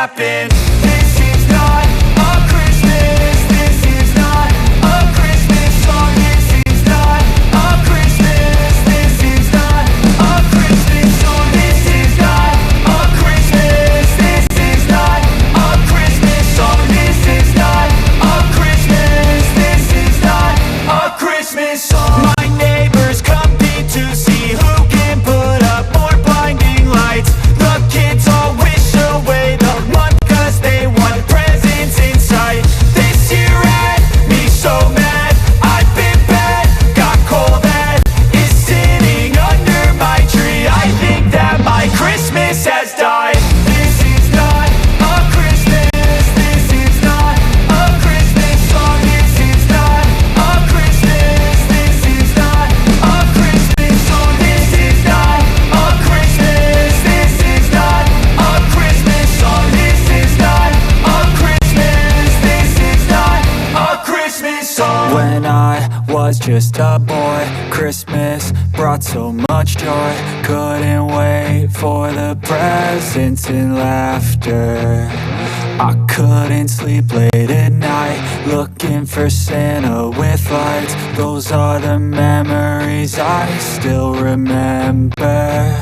happen. This is not a Christmas. This is not a Christmas song. This is not a Christmas. This is not a Christmas song. This is not a Christmas. This is not a Christmas song. This is not a Christmas. This is not a Christmas song. My neighbors compete to see who can put up more blinding lights. The kids all wish away the month 'cause they want presents in sight. This year had me so mad. I've been bad, got coal that is sitting under my tree. I think that my Christmas has died. This is not a Christmas. This is not a Christmas song. This is not a Christmas. This is not a Christmas song. This is not a Christmas. This is not a Christmas song. This is not a Christmas. This is not a Christmas song. When I was just a boy, Christmas brought so much joy. Couldn't wait for the presents and laughter. I couldn't sleep late at night, looking for Santa with lights. Those are the memories I still remember.